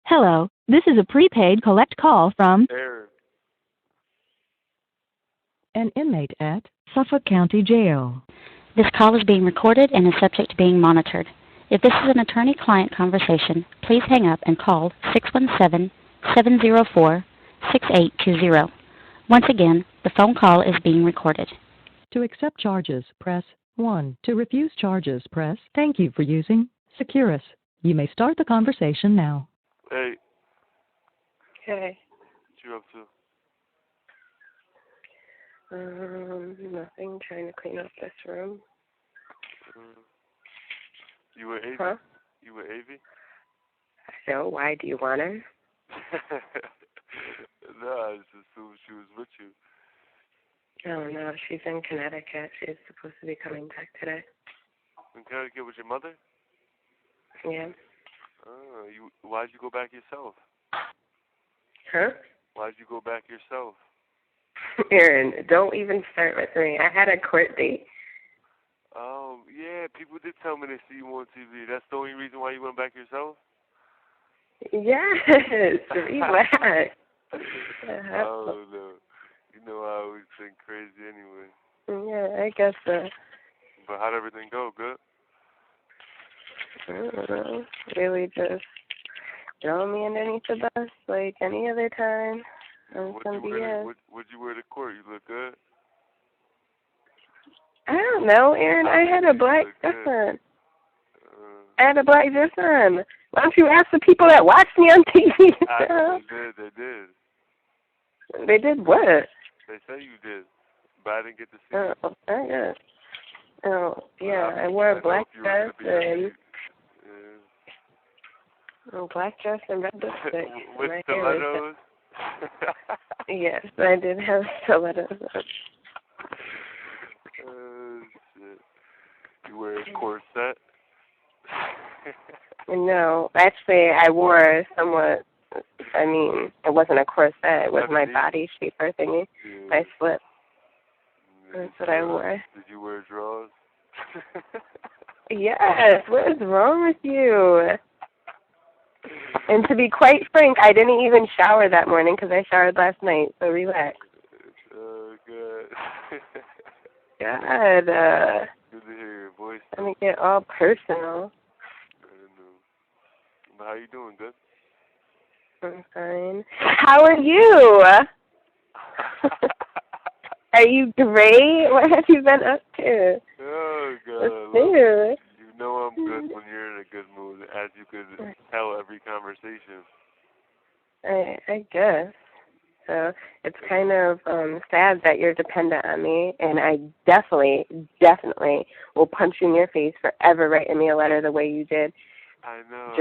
Hello, this is a prepaid collect call from Aaron. An inmate at Suffolk County Jail. This call is being recorded and is subject to being monitored. If this is an attorney-client conversation, please hang up and call 617-704-6820. Once again, the phone call is being recorded. To accept charges, press 1. To refuse charges, press Thank you for using Securus. You may start the conversation now. Hey. Hey. What you up to? Nothing. Trying to clean up this room. You with Avy? Huh? You with Avy? So, why do you want her? No, I just assumed she was with you. Oh, no, she's in Connecticut. She's supposed to be coming back today. In Connecticut with your mother? Yeah. Oh, why'd you go back yourself? Huh? Why'd you go back yourself? Aaron, don't even start with me. I had a court date. Oh, yeah, people did tell me they see you on TV. That's the only reason why you went back yourself? Yes, relax. Oh, no. You know I always think crazy anyway. Yeah, I guess so. But how'd everything go? Good? I don't know. Really just throw me underneath the bus like any other time. What'd you wear to court? You look good? I don't know, Aaron. I had a black dress on. I had a black dress on. Why don't you ask the people that watch me on TV? They did. They did what? They said you did, but I didn't get to see Oh, it. I guess. Oh, yeah, I wore a black dress and a black dress and red lipstick. With stilettos? Yes, I did have stilettos on. Shit. You wear a corset? No, actually, I wore somewhat. It wasn't a corset. It was my body shaper thingy. Yeah. My slip. That's what I wore. Did you wear drawers? Yes. What is wrong with you? And to be quite frank, I didn't even shower that morning because I showered last night. So relax. Good. God. Good to hear your voice. Let me get all personal. I know. But how you doing? Good? I'm fine. How are you? Are you great? What have you been up to? Oh, God. Let's do it. You know I'm good when you're in a good mood, as you could tell every conversation. I guess. So it's kind of sad that you're dependent on me, and I definitely will punch you in your face for ever writing me a letter the way you did. I know.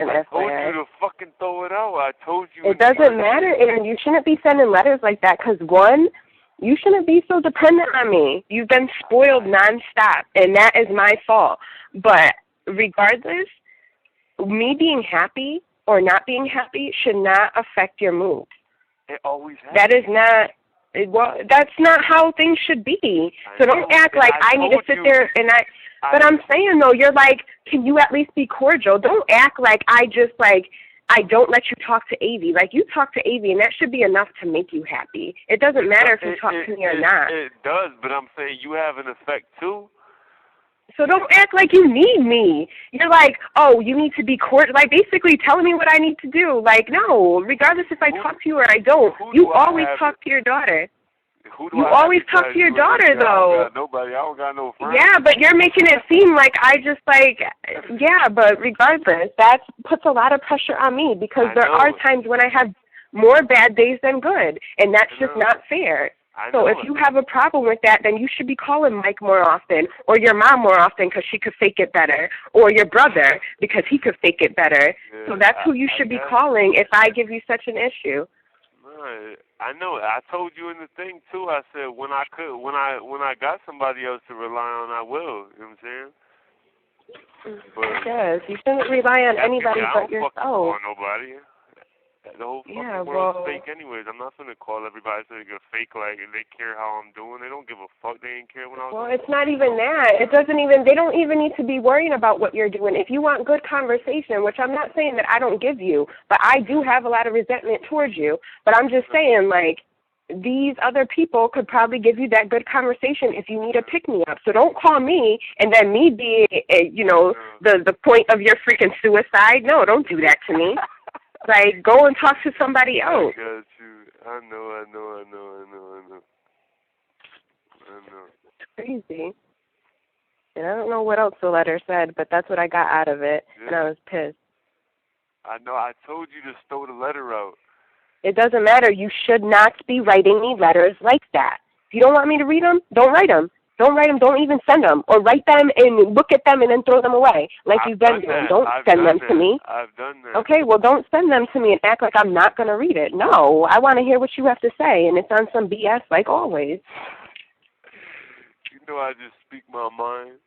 I told you to fucking throw it out. I told you. It doesn't matter, Aaron. You shouldn't be sending letters like that because, one, you shouldn't be so dependent on me. You've been spoiled nonstop, and that is my fault. But regardless, me being happy or not being happy should not affect your mood. It always has. That is not. Well, that's not how things should be. So don't act like I need to sit there and But I'm saying, though, you're like, can you at least be cordial? Don't act like I don't let you talk to Avy. Like, you talk to Avy, and that should be enough to make you happy. It doesn't matter if you talk to me or not. It does, but I'm saying you have an effect, too. So don't act like you need me. You're like, oh, you need to be cordial. Like, basically telling me what I need to do. Like, no, regardless if I talk to you or I don't, you always talk to your daughter. You always talk to your daughter, though. I don't got nobody. I don't got no friends. Yeah, but you're making it seem like yeah, but regardless, that puts a lot of pressure on me because there are times when I have more bad days than good, and that's just not fair. So if you have a problem with that, then you should be calling Mike more often, or your mom more often because she could fake it better, or your brother because he could fake it better. Yeah, so that's who you should be calling if I give you such an issue. Right. I know. I told you in the thing too. I said when I got somebody else to rely on, I will. You know what I'm saying? But yes, you shouldn't rely on anybody but yourself. I don't fucking want nobody. The whole fucking world's fake anyways. I'm not going to call everybody so they get fake like they care how I'm doing. They don't give a fuck. They didn't care when I was doing. It's not even that. They don't even need to be worrying about what you're doing. If you want good conversation, which I'm not saying that I don't give you, but I do have a lot of resentment towards you. But I'm just saying, like, these other people could probably give you that good conversation if you need a pick-me-up. So don't call me and then me be, the point of your freaking suicide. No, don't do that to me. Like, go and talk to somebody else. I got you. I know. It's crazy. And I don't know what else the letter said, but that's what I got out of it, and I was pissed. I know. I told you to throw the letter out. It doesn't matter. You should not be writing me letters like that. If you don't want me to read them, don't write them. Don't write them. Don't even send them. Or write them and look at them and then throw them away like you've been doing. Don't send them to me. I've done that. Okay, well, don't send them to me and act like I'm not going to read it. No, I want to hear what you have to say, and it's on some BS like always. You know I just speak my mind.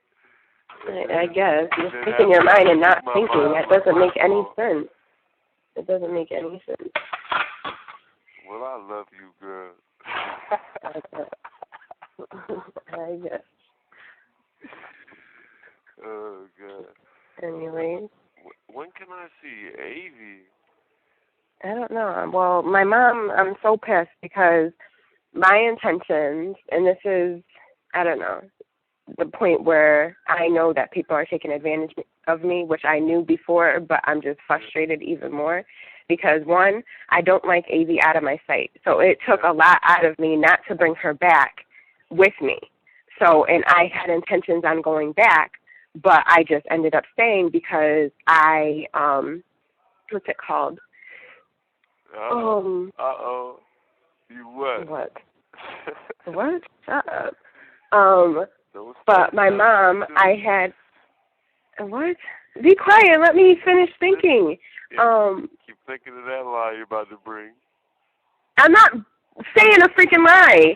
I guess. You're speaking your mind and not thinking. That doesn't make any sense. It doesn't make any sense. Well, I love you, girl. I guess. Oh, God. Anyways. When can I see Avi? I don't know. Well, my mom, I'm so pissed because my intentions, and this is, I don't know, the point where I know that people are taking advantage of me, which I knew before, but I'm just frustrated even more. Because, one, I don't like Avi out of my sight. So it took a lot out of me not to bring her back with me. So, and I had intentions on going back, but I just ended up staying because I, what's it called? Uh-oh. You what? What? What? Shut up. But my mom, I had, what? Be quiet. Let me finish thinking. Yeah, keep thinking of that lie you're about to bring. I'm not saying a freaking lie.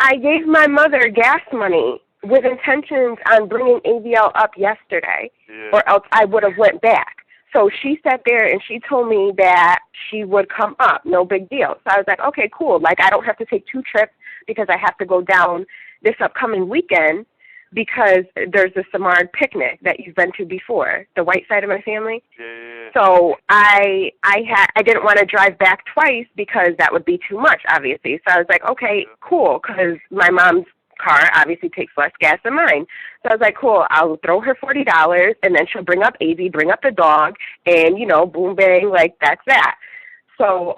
I gave my mother gas money with intentions on bringing AVL up yesterday, or else I would have went back. So she sat there and she told me that she would come up, no big deal. So I was like, okay, cool. Like, I don't have to take 2 trips because I have to go down this upcoming weekend because there's a Samard picnic that you've been to before, the white side of my family. Yeah. So I didn't want to drive back twice because that would be too much, obviously. So I was like, okay, cool, because my mom's car obviously takes less gas than mine. So I was like, cool, I'll throw her $40, and then she'll bring up Avi, bring up the dog, and, boom, bang, like, that's that. So,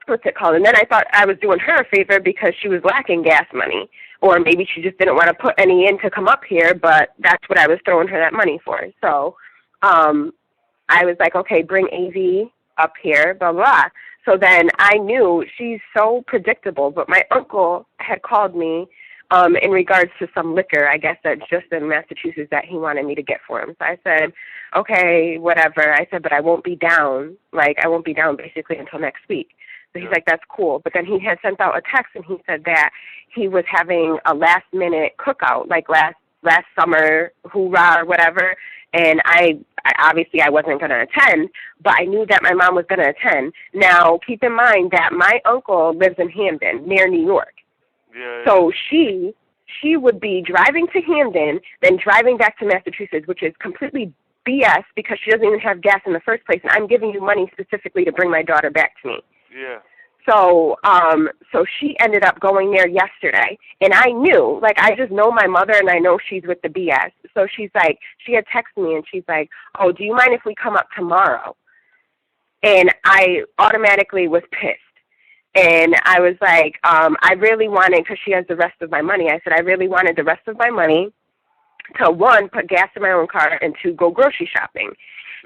what's it called? And then I thought I was doing her a favor because she was lacking gas money. Or maybe she just didn't want to put any in to come up here, but that's what I was throwing her that money for. So I was like, okay, bring AV up here, blah, blah. So then I knew she's so predictable, but my uncle had called me in regards to some liquor, I guess that's just in Massachusetts that he wanted me to get for him. So I said, okay, whatever. I said, but I won't be down. Like, I won't be down basically until next week. So he's like, that's cool. But then he had sent out a text and he said that he was having a last-minute cookout, like last summer, hoorah or whatever. And I obviously I wasn't going to attend, but I knew that my mom was going to attend. Now, keep in mind that my uncle lives in Hamden, near New York. Yeah. So she would be driving to Hamden, then driving back to Massachusetts, which is completely BS because she doesn't even have gas in the first place. And I'm giving you money specifically to bring my daughter back to me. Yeah. So she ended up going there yesterday, and I knew, like, I just know my mother, and I know she's with the BS. So she's like, she had texted me, and she's like, oh, do you mind if we come up tomorrow? And I automatically was pissed. And I was like, I really wanted, because she has the rest of my money, I said, I really wanted the rest of my money to, 1, put gas in my own car, and 2, go grocery shopping.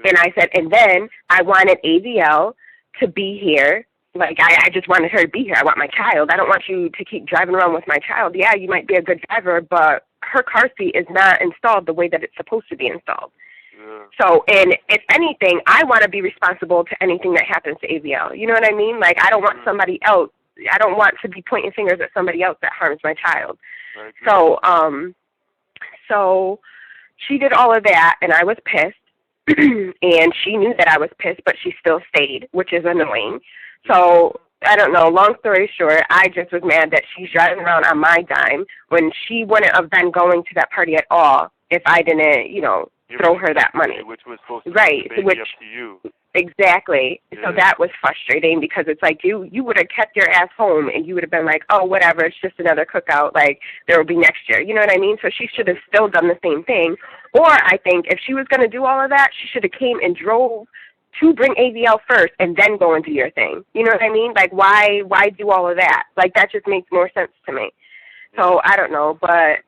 And I said, and then I wanted AVL to be here. Like, I just wanted her to be here. I want my child. I don't want you to keep driving around with my child. Yeah, you might be a good driver, but her car seat is not installed the way that it's supposed to be installed. Yeah. So, and if anything, I want to be responsible to anything that happens to AVL. You know what I mean? Like, I don't want somebody else. I don't want to be pointing fingers at somebody else that harms my child. So she did all of that, and I was pissed. and she knew that I was pissed, but she still stayed, which is annoying. So I don't know. Long story short, I just was mad that she's driving around on my dime when she wouldn't have been going to that party at all if I didn't, throw her that money. Which was supposed to be up to you. Exactly. Yeah. So that was frustrating because it's like you would have kept your ass home and you would have been like, oh, whatever, it's just another cookout, like there will be next year. You know what I mean? So she should have still done the same thing. Or I think if she was going to do all of that, she should have came and drove to bring AVL first and then go and do your thing. You know what I mean? Like why do all of that? Like that just makes more sense to me. Yeah. So I don't know, but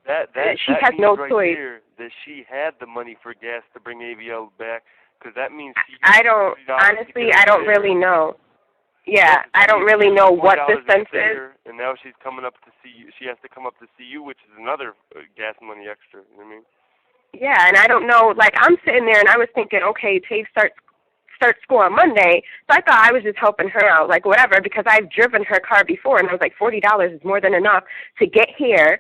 she has no choice. That she had the money for gas to bring AVL back. Because that means I don't really know. Yeah, I don't really know what the sense is. And now she's coming up to see you. She has to come up to see you, which is another gas money extra. You know what I mean? Yeah, and I don't know. Like I'm sitting there and I was thinking, okay, Taves starts school on Monday, so I thought I was just helping her out, like whatever, because I've driven her car before, and I was like, $40 is more than enough to get here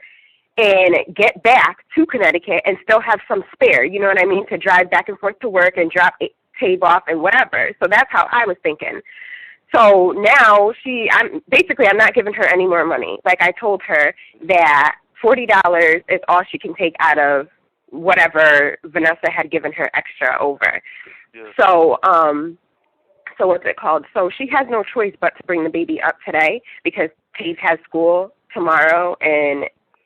and get back to Connecticut and still have some spare, you know what I mean, to drive back and forth to work and drop Tabe off and whatever. So that's how I was thinking. So now I'm not giving her any more money. Like I told her that $40 is all she can take out of whatever Vanessa had given her extra over. Yeah. So what's it called? So she has no choice but to bring the baby up today because Tabe has school tomorrow and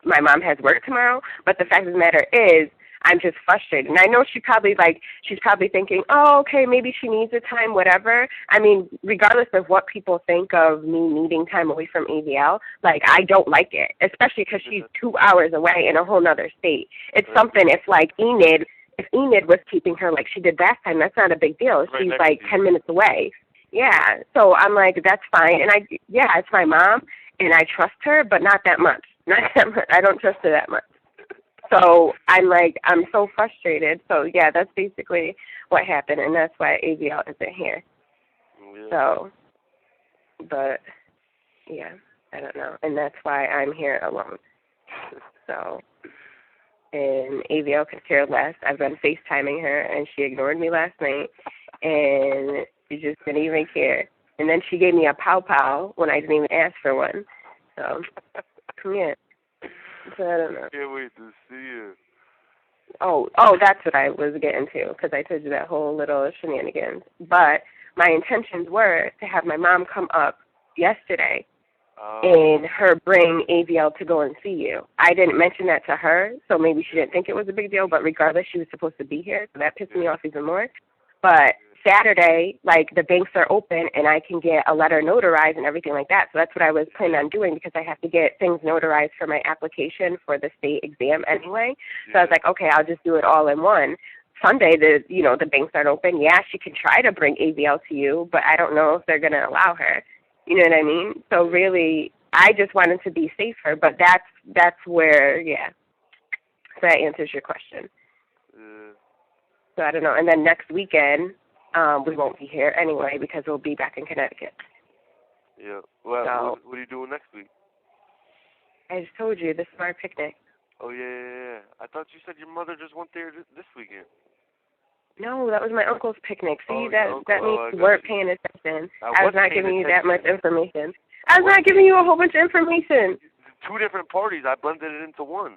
my mom has work tomorrow, but the fact of the matter is I'm just frustrated. And I know she's probably thinking, oh, okay, maybe she needs the time, whatever. I mean, regardless of what people think of me needing time away from AVL, like, I don't like it, especially because she's 2 hours away in a whole nother state. It's something, if Enid was keeping her like she did last time, that's not a big deal. She's like 10 minutes away. Yeah, so I'm like, that's fine. And it's my mom, and I trust her, but not that much. Not that much. I don't trust her that much. So I'm like, I'm so frustrated. So, yeah, that's basically what happened, and that's why AVL isn't here. Yeah. So, but, yeah, I don't know. And that's why I'm here alone. So, and AVL could care less. I've been FaceTiming her, and she ignored me last night, and she just didn't even care. And then she gave me a pow-pow when I didn't even ask for one. So, yeah. So I don't know. Can't wait to see you. Oh, that's what I was getting to, because I told you that whole little shenanigans. But my intentions were to have my mom come up yesterday and her bring AVL to go and see you. I didn't mention that to her, so maybe she didn't think it was a big deal, but regardless, she was supposed to be here, so that pissed me off even more. But Saturday, like, the banks are open and I can get a letter notarized and everything like that. So that's what I was planning on doing because I have to get things notarized for my application for the state exam anyway. So I was like, okay, I'll just do it all in one. Sunday, the banks aren't open. Yeah, she can try to bring AVL to you, but I don't know if they're going to allow her. You know what I mean? So really, I just wanted to be safer, but that's where, yeah. So that answers your question. So I don't know. And then next weekend, we won't be here anyway because we'll be back in Connecticut. Yeah. Well, what are you doing next week? I just told you, this is our picnic. Oh, yeah. I thought you said your mother just went there this weekend. No, that was my uncle's picnic. See, that means you weren't paying attention. I was not giving you that much information. I was not giving you a whole bunch of information. Two different parties. I blended it into one.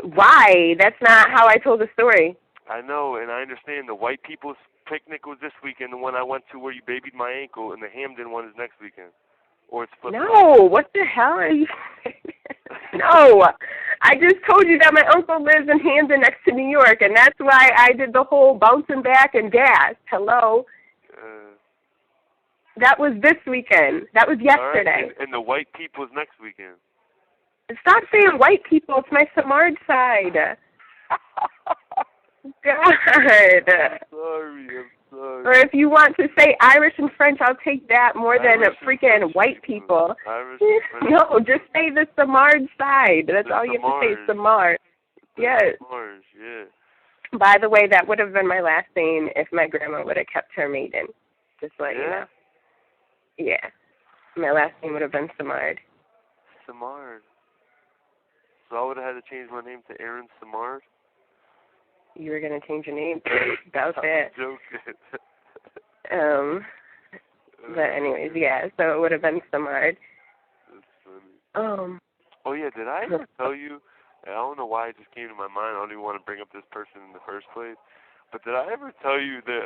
Why? That's not how I told the story. I know, and I understand. The white people's picnic was this weekend, the one I went to where you babied my ankle, and the Hamden one is next weekend. Or it's flipped. No, what the hell are you saying? No, I just told you that my uncle lives in Hamden next to New York, and that's why I did the whole bouncing back and gas. Hello? That was this weekend. That was yesterday. Right. And the white people's next weekend. Stop saying white people. It's my Samard side. God. I'm sorry. Or if you want to say Irish and French, I'll take that more than freaking white people. Irish and French. No, just say the Samard side. That's all you have to say, Samard. Yes. Samard, yeah. By the way, that would have been my last name if my grandma would have kept her maiden. Just let you know. Yeah. My last name would have been Samard. Samard. So I would have had to change my name to Aaron Samard? you were going to change your name. About that. I'm joking. But anyways, yeah, so it would have been Samard. That's funny. Oh, yeah, did I ever tell you, I don't know why it just came to my mind, I don't even want to bring up this person in the first place, but did I ever tell you that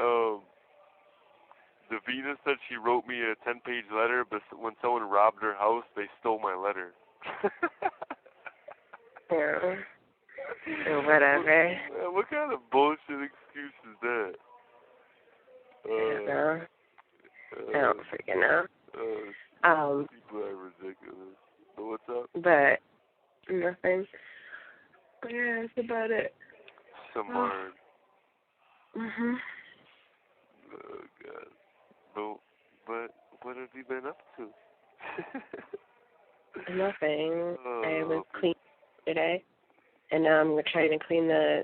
Davina said she wrote me a 10-page letter, but when someone robbed her house, they stole my letter? Yeah. Whatever. What kind of bullshit excuse is that? I don't freaking know. People are ridiculous. But what's up? But nothing. But yeah, that's about it. Samard. Mhm. Oh God. But what have you been up to? Nothing. I was cleaning today, and now I'm trying to clean the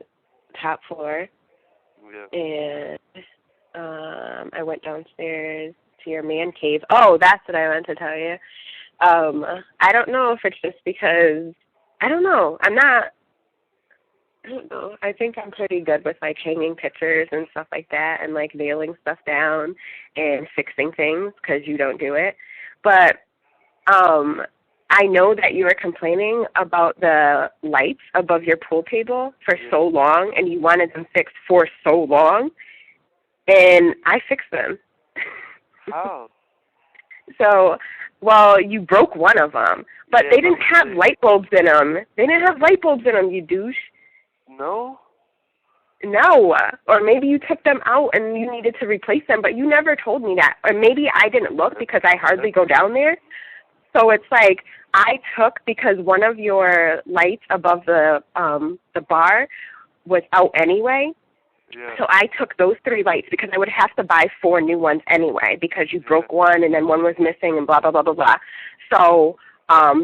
top floor. Yeah. And I went downstairs to your man cave. Oh, that's what I meant to tell you. I don't know if it's just because, I don't know. I don't know. I think I'm pretty good with, like, hanging pictures and stuff like that and, like, nailing stuff down and fixing things because you don't do it. But I know that you were complaining about the lights above your pool table for so long, and you wanted them fixed for so long, and I fixed them. How? So, well, you broke one of them, but they didn't have light bulbs in them. They didn't have light bulbs in them, you douche. No? No. Or maybe you took them out and you needed to replace them, but you never told me that. Or maybe I didn't look because I hardly go down there. So it's like I took, because one of your lights above the bar was out anyway. Yeah. So I took those 3 lights because I would have to buy 4 new ones anyway because you broke one and then one was missing and blah, blah, blah, blah, blah. So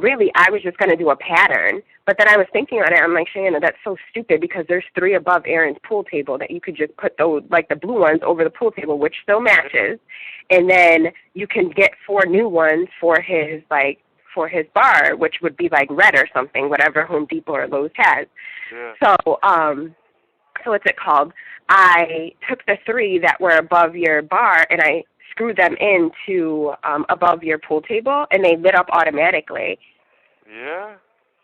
really I was just going to do a pattern. But then I was thinking on it, I'm like, Shanna, that's so stupid because there's 3 above Aaron's pool table that you could just put those, like the blue ones, over the pool table, which still matches. And then you can get 4 new ones for his bar, which would be like red or something, whatever Home Depot or Lowe's has. Yeah. So what's it called? I took the 3 that were above your bar and I screwed them into above your pool table, and they lit up automatically. Yeah?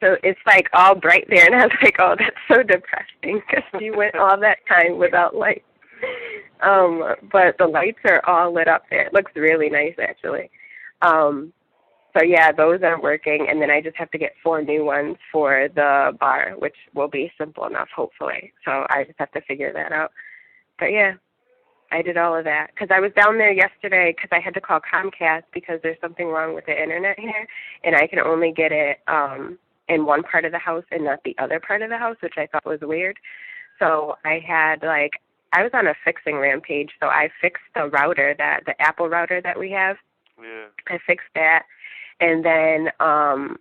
So it's like all bright there, and I was like, oh, that's so depressing because you went all that time without lights. But the lights are all lit up there. It looks really nice, actually. So, yeah, those are working, and then I just have to get 4 new ones for the bar, which will be simple enough, hopefully. So I just have to figure that out. But, yeah, I did all of that. Because I was down there yesterday because I had to call Comcast because there's something wrong with the Internet here, and I can only get it in one part of the house and not the other part of the house, which I thought was weird. So I had, I was on a fixing rampage, so I fixed the router, the Apple router that we have. Yeah. I fixed that. And then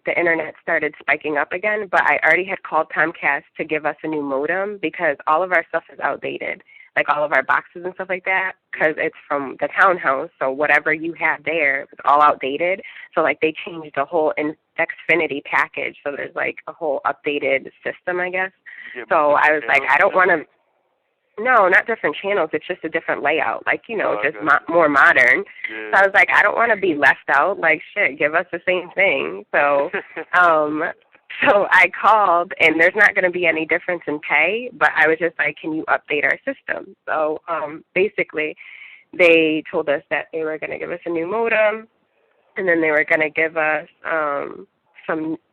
the Internet started spiking up again, but I already had called Comcast to give us a new modem because all of our stuff is outdated, like all of our boxes and stuff like that, because it's from the townhouse, so whatever you had there was all outdated. So, they changed the whole Xfinity package, so there's, a whole updated system, I guess. So I was like, I don't want to... No, not different channels. It's just a different layout, more modern. Yeah. So I was like, I don't want to be left out. Shit, give us the same thing. So so I called, and there's not going to be any difference in pay, but I was just like, can you update our system? So basically, they told us that they were going to give us a new modem, and then they were going to give us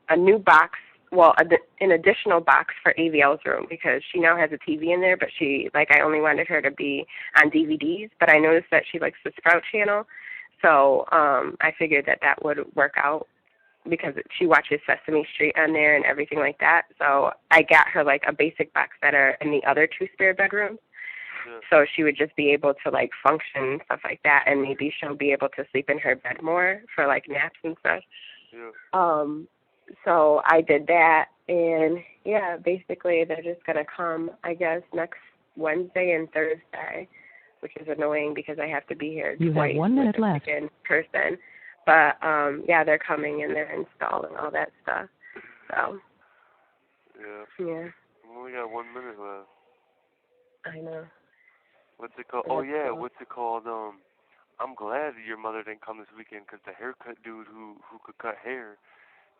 a new box. Well, an additional box for AVL's room because she now has a TV in there, but I only wanted her to be on DVDs, but I noticed that she likes the Sprout channel, so I figured that would work out because she watches Sesame Street on there and everything like that, so I got her, a basic box that are in the other 2 spare bedrooms, so she would just be able to, function, stuff like that, and maybe she'll be able to sleep in her bed more for, naps and stuff. Yeah. So I did that, and, yeah, basically they're just going to come, I guess, next Wednesday and Thursday, which is annoying because I have to be here You twice have 1 minute left. in person. But, yeah, they're coming, and they're installing all that stuff. So, Yeah. yeah. We only got 1 minute left. I know. What's it called? Oh yeah, what's it called? I'm glad your mother didn't come this weekend because the haircut dude who could cut hair,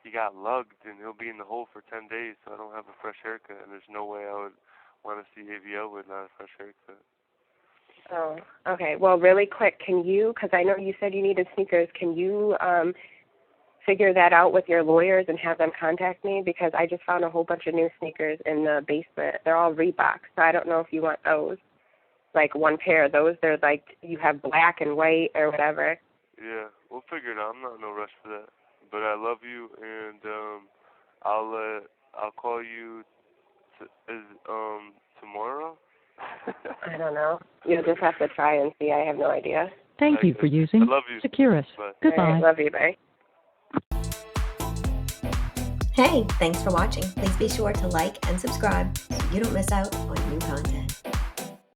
he got lugged and he'll be in the hole for 10 days. So I don't have a fresh haircut, and there's no way I would want to see AVL with not a fresh haircut. Oh, okay. Well, really quick, can you? Because I know you said you needed sneakers. Can you figure that out with your lawyers and have them contact me? Because I just found a whole bunch of new sneakers in the basement. They're all Reebok, so I don't know if you want those. Like one pair of those. They're like you have black and white or whatever. Yeah, we'll figure it out. I'm not in no rush for that. But I love you, and I'll call you tomorrow. I don't know. You'll just have to try and see. I have no idea. Thank you for using I love you. Securus. Bye. Goodbye. All right, love you. Bye. Hey, thanks for watching. Please be sure to like and subscribe so you don't miss out on new content.